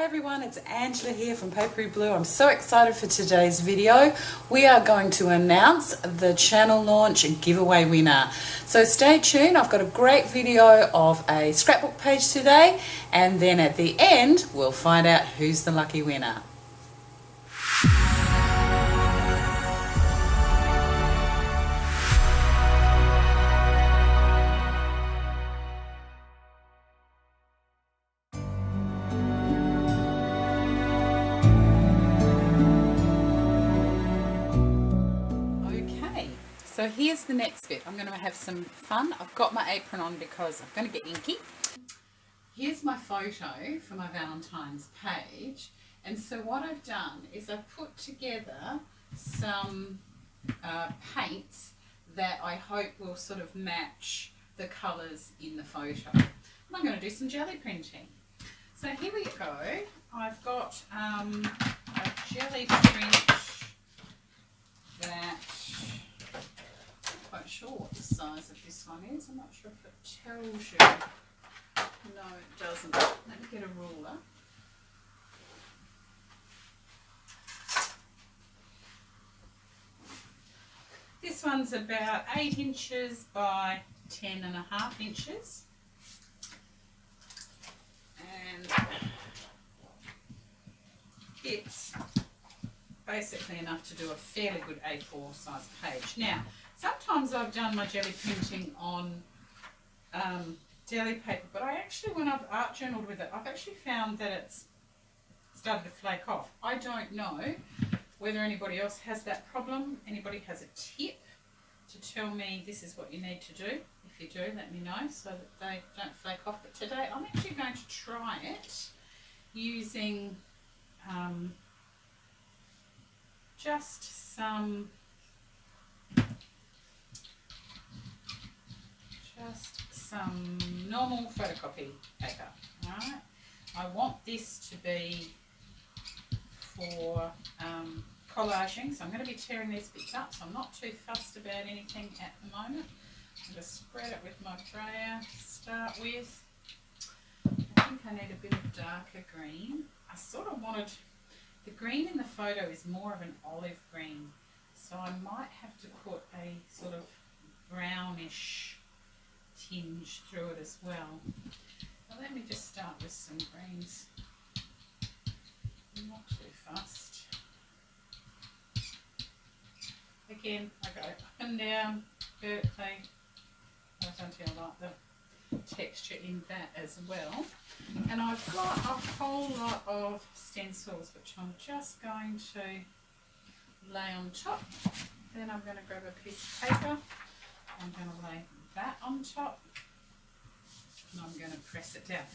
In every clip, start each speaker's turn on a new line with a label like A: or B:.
A: everyone, it's Angela here from Papery Blue. I'm so excited for today's video. We are going to announce the channel launch giveaway winner. So stay tuned. I've got a great video of a scrapbook page today, and then at the end we'll find out who's the lucky winner. So here's the next bit. I'm going to have some fun. I've got my apron on because I'm going to get inky. Here's my photo for my Valentine's page. And so what I've done is I've put together some paints that I hope will sort of match the colours in the photo. And I'm going to do some jelly printing. So here we go. I've got a jelly print that... quite sure what the size of this one is. I'm not sure if it tells you. No, it doesn't. Let me get a ruler. This one's about 8 inches by 10.5 inches. And it's basically enough to do a fairly good A4 size page. Now, sometimes I've done my jelly printing on deli paper, but I actually, when I've art journaled with it, I've actually found that it's started to flake off. I don't know whether anybody else has that problem. Anybody has a tip to tell me this is what you need to do? If you do, let me know so that they don't flake off. But today I'm actually going to try it using just some normal photocopy paper. Alright, I want this to be for collaging, so I'm going to be tearing these bits up, so I'm not too fussed about anything at the moment. I'm going to spread it with my brayer to start with. I think I need a bit of darker green. I sort of wanted, the green in the photo is more of an olive green, so I might have to put a sort of brownish tinge through it as well. Now let me just start with some greens. I'm not too fussed. Again, I go up and down vertically. I like the texture in that as well. And I've got a whole lot of stencils which I'm just going to lay on top. Then I'm going to grab a piece of paper. I'm going to lay that on top, and I'm going to press it down.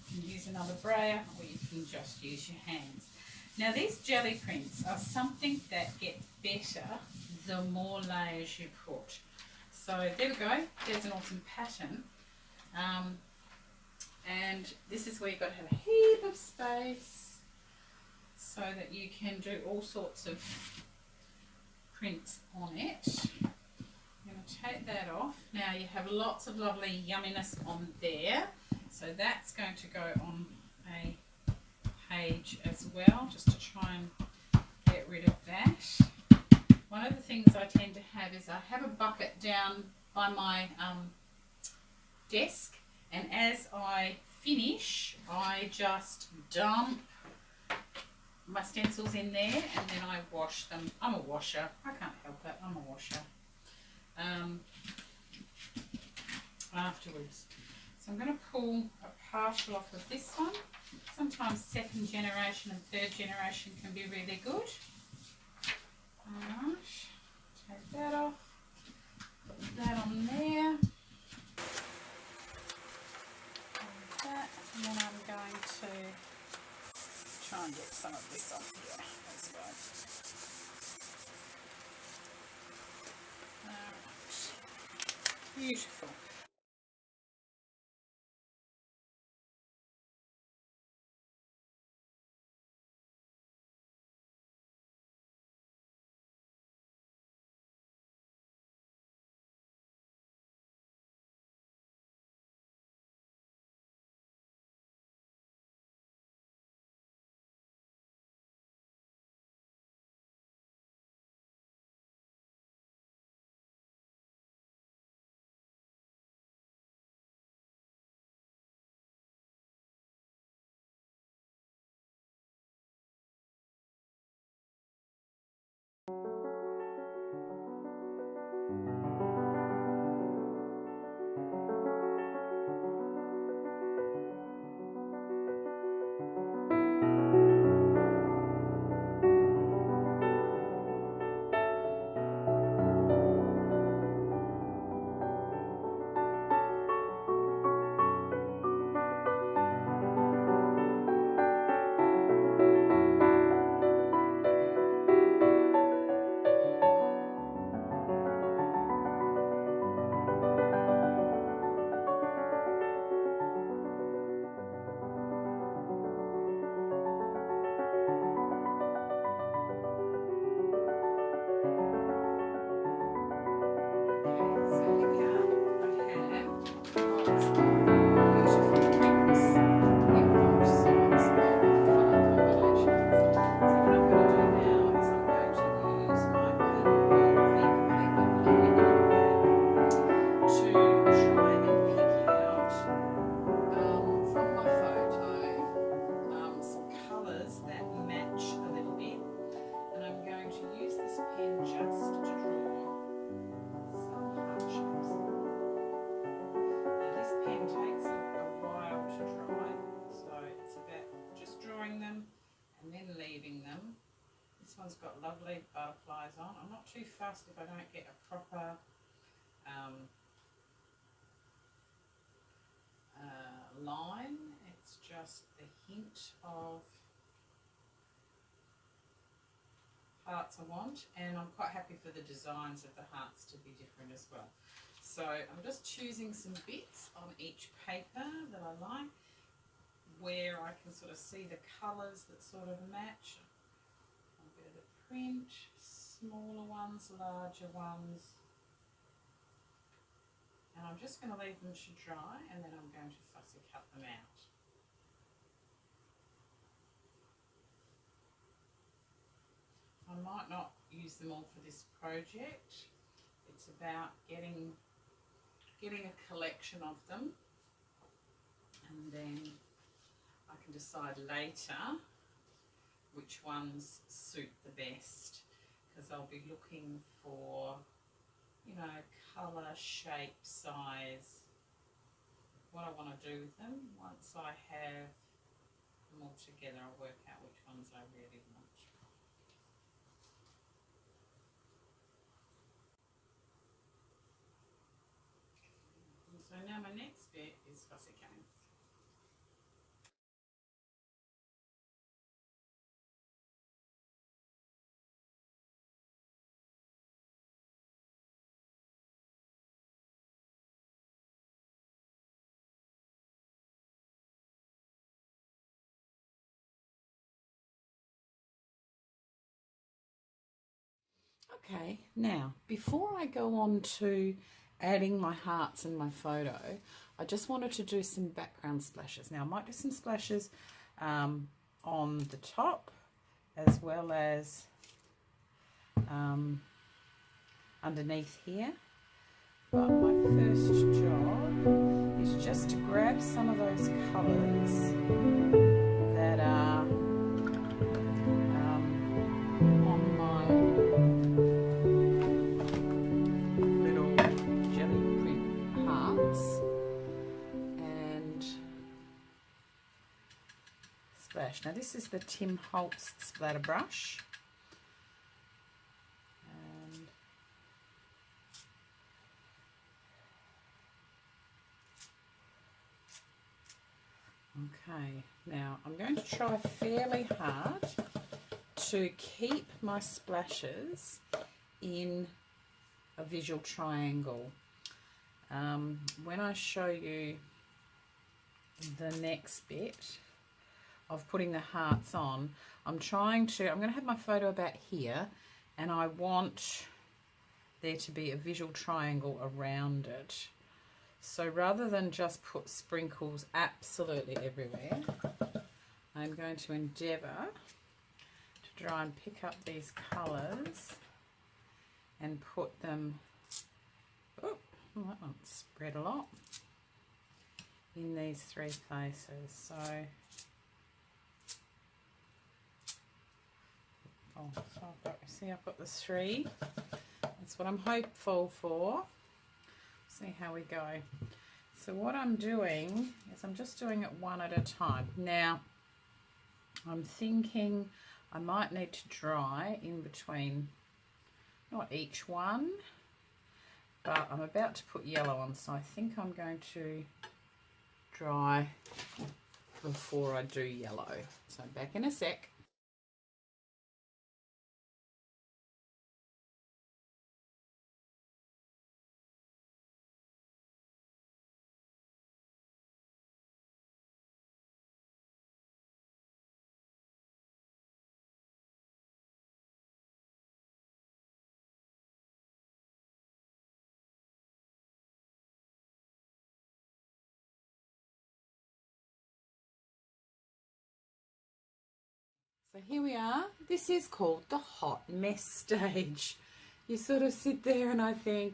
A: You can use another brayer, or you can just use your hands. Now these jelly prints are something that get better the more layers you put. So there we go, there's an awesome pattern. And this is where you've got to have a heap of space so that you can do all sorts of prints on it. I'm going to take that off. Now you have lots of lovely yumminess on there, so that's going to go on a page as well, just to try and get rid of that. One of the things I tend to have is I have a bucket down by my desk, and as I finish I just dump my stencils in there and then I wash them. I'm a washer, I can't help it, I'm a washer. Afterwards. So I'm going to pull a partial off of this one. Sometimes second generation and third generation can be really good. Alright, take that off, put that on there, like that, and then I'm going to try and get some of this off here as well. Alright, beautiful. leaving them. This one's got lovely butterflies on. I'm not too fussed if I don't get a proper line. It's just the hint of hearts I want, and I'm quite happy for the designs of the hearts to be different as well. So I'm just choosing some bits on each paper that I like, where I can sort of see the colours that sort of match. A bit of the print, smaller ones, larger ones. And I'm just going to leave them to dry, and then I'm going to fussy cut them out. I might not use them all for this project. It's about getting a collection of them, and then I can decide later which ones suit the best, because I'll be looking for, you know, colour, shape, size, what I want to do with them. Once I have them all together, I'll work out which ones I really want. So now my next bit is fussy cutting. Okay, now before I go on to adding my hearts and my photo, I just wanted to do some background splashes. Now I might do some splashes on the top as well as underneath here, but my first job is just to grab some of those colours that are on my little jelly print hearts and splash. Now this is the Tim Holtz splatter brush. Okay, now I'm going to try fairly hard to keep my splashes in a visual triangle. When I show you the next bit of putting the hearts on, I'm going to have my photo about here, and I want there to be a visual triangle around it. So rather than just put sprinkles absolutely everywhere, I'm going to endeavour to try and pick up these colours and put them, oh, that one spread a lot, in these three places. So, I've got the three. That's what I'm hopeful for. See how we go. So what I'm doing is I'm just doing it one at a time. Now I'm thinking I might need to dry in between, not each one, but I'm about to put yellow on, so I think I'm going to dry before I do yellow. So back in a sec. So here we are. This is called the hot mess stage. You sort of sit there and I think,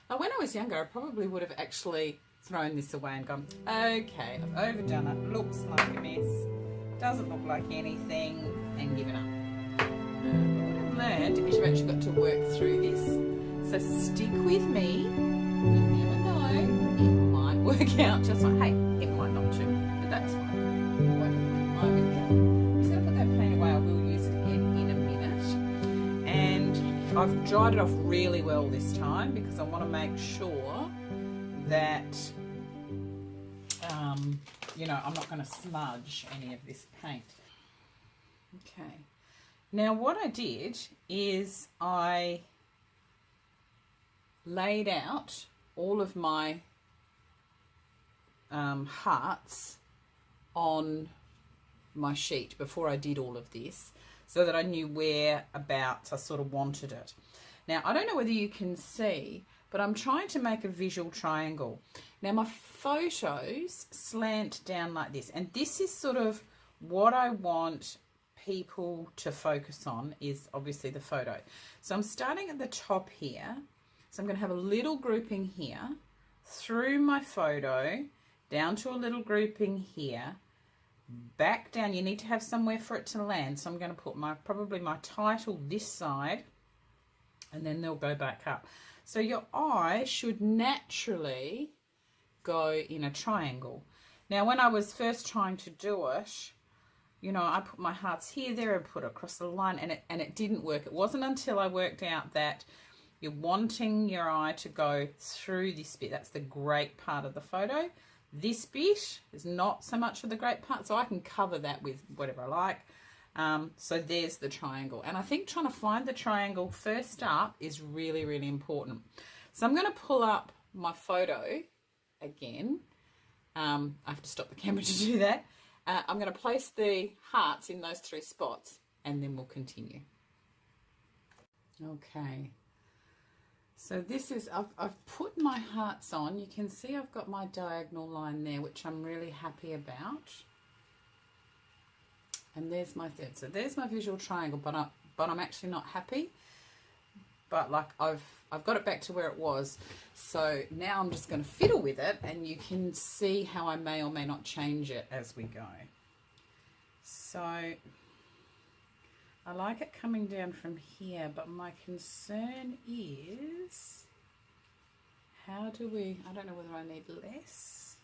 A: oh, when I was younger, I probably would have actually thrown this away and gone, okay, I've overdone it, looks like a mess, doesn't look like anything, and given up. But what I've learned is you've actually got to work through this. So stick with me. You never know, it might work out just like, hey, it might not too, but that's fine. I'm just going to put that paint away. I will use it I've dried it off really well this time because I want to make sure that you know, I'm not going to smudge any of this paint. Okay, now what I did is I laid out all of my hearts on my sheet before I did all of this, so that I knew whereabouts I sort of wanted it. Now, I don't know whether you can see, but I'm trying to make a visual triangle. Now, my photos slant down like this, and this is sort of what I want people to focus on, is obviously the photo. So I'm starting at the top here. So I'm going to have a little grouping here, through my photo, down to a little grouping here, back down. You need to have somewhere for it to land, so I'm going to put probably my title this side, and then they'll go back up. So your eye should naturally go in a triangle. Now, when I was first trying to do it, you know, I put my hearts here, there, and put it across the line, and it didn't work. It wasn't until I worked out that you're wanting your eye to go through this bit. That's the great part of the photo. This bit is not so much of the great part, so I can cover that with whatever I like. So there's the triangle. And I think trying to find the triangle first up is really, really important. So I'm going to pull up my photo again. I have to stop the camera to do that. I'm going to place the hearts in those 3 spots, and then we'll continue. Okay. So this is, I've put my hearts on. You can see I've got my diagonal line there, which I'm really happy about. And there's my third. So there's my visual triangle, but I'm actually not happy. But like I've got it back to where it was. So now I'm just going to fiddle with it, and you can see how I may or may not change it as we go. So I like it coming down from here, but my concern is, how do we, I don't know whether I need less,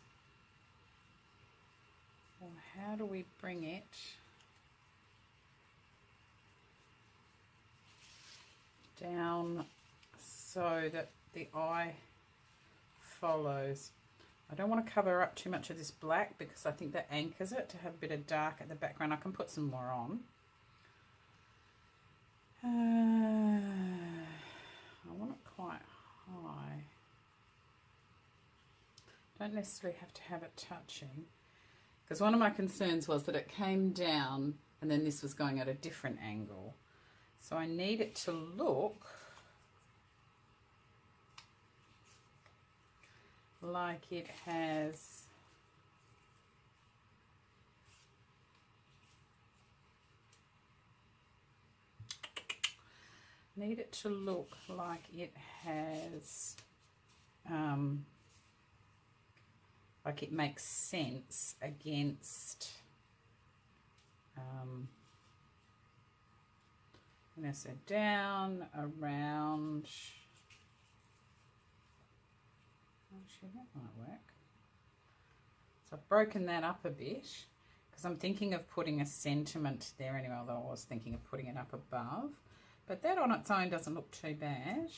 A: or how do we bring it down so that the eye follows. I don't want to cover up too much of this black because I think that anchors it to have a bit of dark at the background. I can put some more on. I want it quite high. Don't necessarily have to have it touching, because one of my concerns was that it came down and then this was going at a different angle. So I need it to look like it has like it makes sense against so down, around, actually that might work. So I've broken that up a bit because I'm thinking of putting a sentiment there anyway, although I was thinking of putting it up above. But that on its own doesn't look too bad.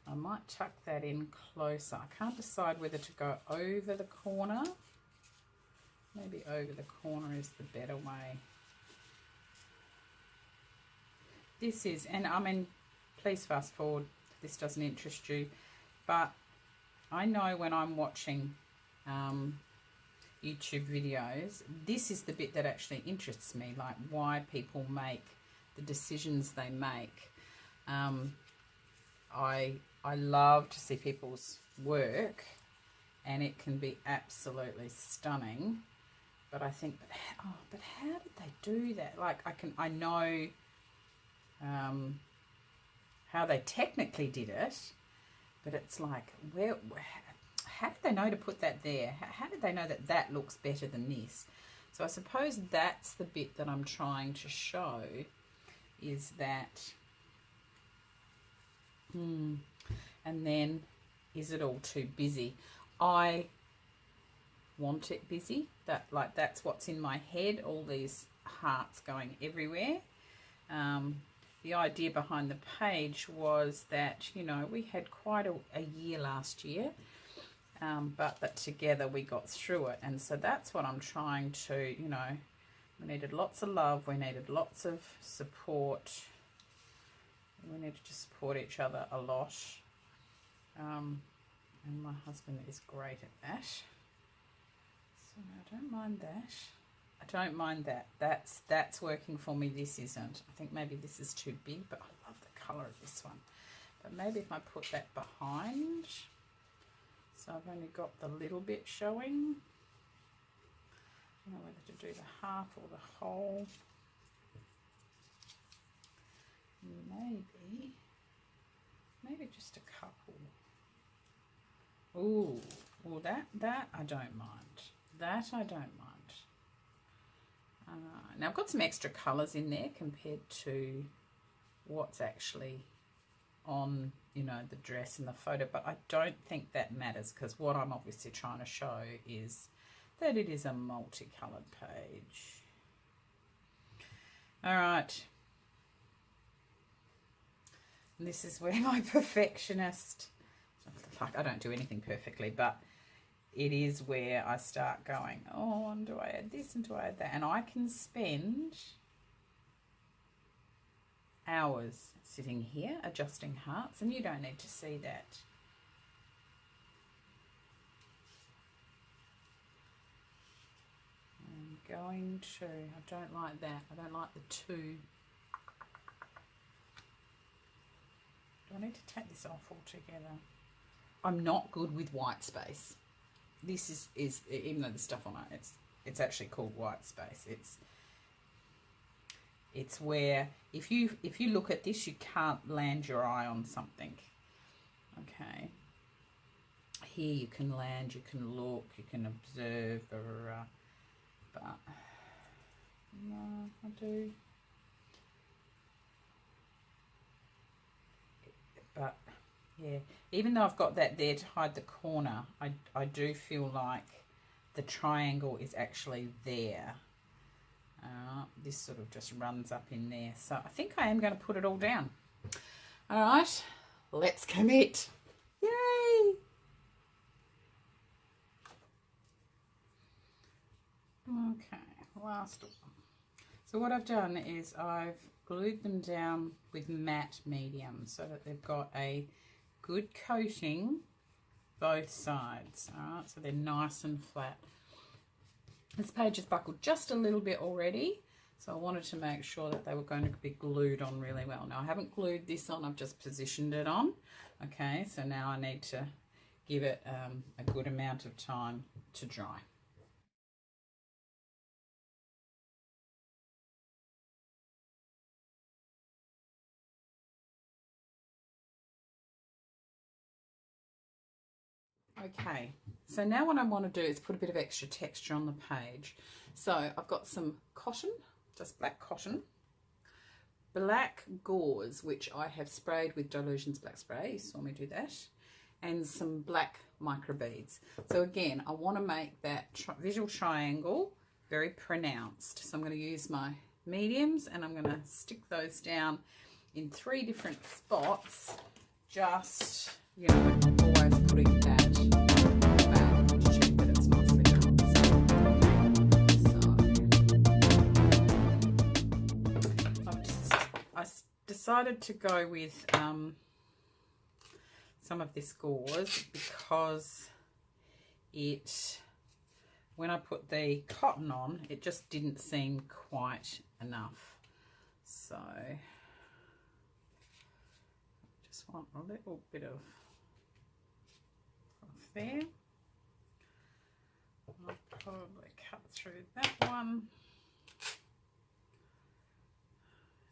A: I might tuck that in closer. I can't decide whether to go over the corner. Maybe over the corner is the better way. This is, and I mean, please fast forward if this doesn't interest you, but I know when I'm watching YouTube videos, this is the bit that actually interests me, like why people make the decisions they make. I love to see people's work, and it can be absolutely stunning. But I think, but how did they do that? Like I know how they technically did it, but it's like, how did they know to put that there? How did they know that that looks better than this? So I suppose that's the bit that I'm trying to show, is that, and then, is it all too busy? I want it busy. That's what's in my head, all these hearts going everywhere. the idea behind the page was that, you know, we had quite a year last year, but that together we got through it. And so that's what I'm trying to, you know, we needed lots of love, we needed lots of support, we needed to support each other a lot. And my husband is great at that. So I don't mind that. I don't mind that. That's working for me. This isn't. I think maybe this is too big, but I love the colour of this one. But maybe if I put that behind, so I've only got the little bit showing. I don't know whether to do the half or the whole. Maybe just a couple. Ooh, well that I don't mind. That I don't mind. Now I've got some extra colours in there compared to what's actually on, you know, the dress in the photo, but I don't think that matters, because what I'm obviously trying to show is that it is a multicoloured page. All right. And this is where my perfectionist, like, I don't do anything perfectly, but it is where I start going, oh, and do I add this and do I add that? And I can spend hours sitting here adjusting hearts, and you don't need to see that. I'm going to, I don't like that. I don't like the two. Do I need to take this off altogether? I'm not good with white space. This is even though the stuff on it, it's actually called white space. It's where if you look at this, you can't land your eye on something. Okay. Here you can land, you can look, you can observe, but no, I do. But yeah, even though I've got that there to hide the corner, I do feel like the triangle is actually there. This sort of just runs up in there. So I think I am going to put it all down. All right, let's commit. Yay! Okay, last one. So what I've done is I've glued them down with matte medium so that they've got a good coating both sides. All right, so they're nice and flat. This page is buckled just a little bit already, so I wanted to make sure that they were going to be glued on really well. Now I haven't glued this on, I've just positioned it on. Okay, so now I need to give it a good amount of time to dry. Okay, so now what I want to do is put a bit of extra texture on the page. So I've got some cotton, just black cotton, black gauze, which I have sprayed with Dylusions black spray, you saw me do that, and some black microbeads. So again, I want to make that visual triangle very pronounced. So I'm going to use my mediums and I'm going to stick those down in 3 different spots, just, you know, always putting that back to check that it's nicely done. So I decided to go with some of this gauze because when I put the cotton on, it just didn't seem quite enough. So just want a little bit of there. I'll probably cut through that one.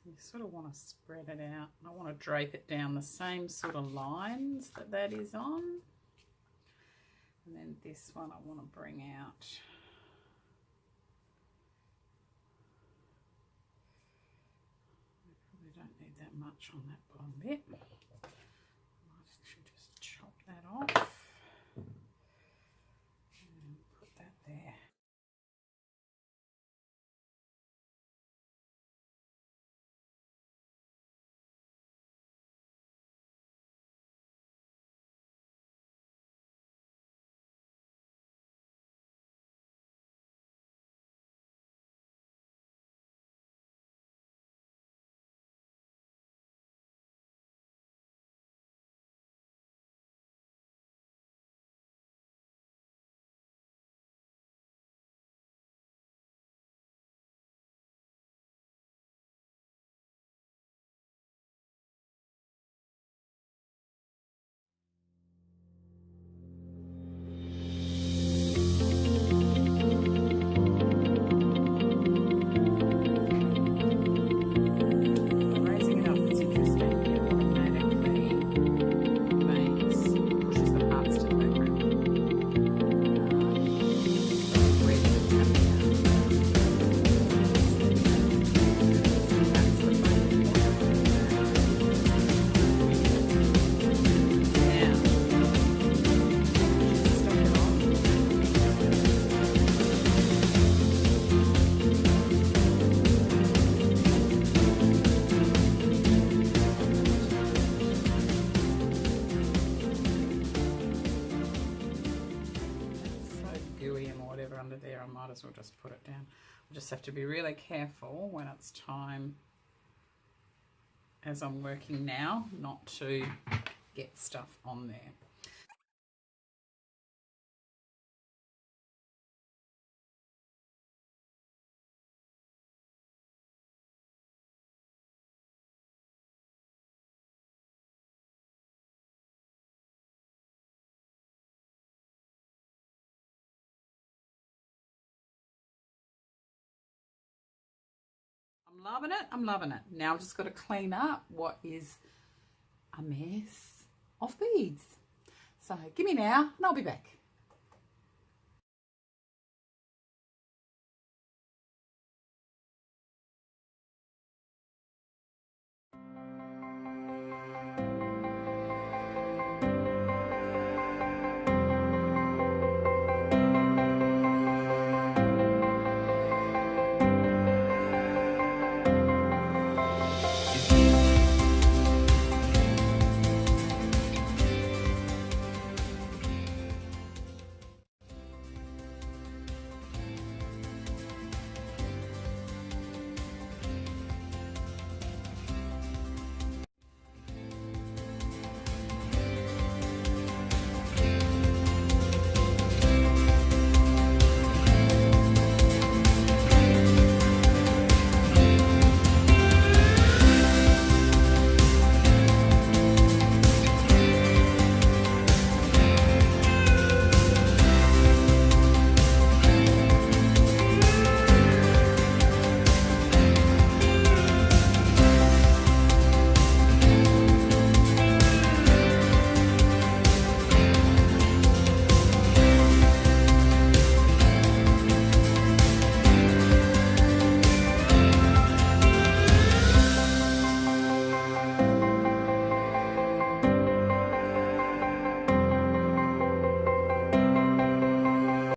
A: You sort of want to spread it out. I want to drape it down the same sort of lines that is on. And then this one I want to bring out. I probably don't need that much on that bottom bit. I might actually just chop that off. others will just put it down. I just have to be really careful when it's time, as I'm working now, not to get stuff on there. I'm loving it. I'm loving it. Now I've just got to clean up what is a mess of beads. So give me now and I'll be back.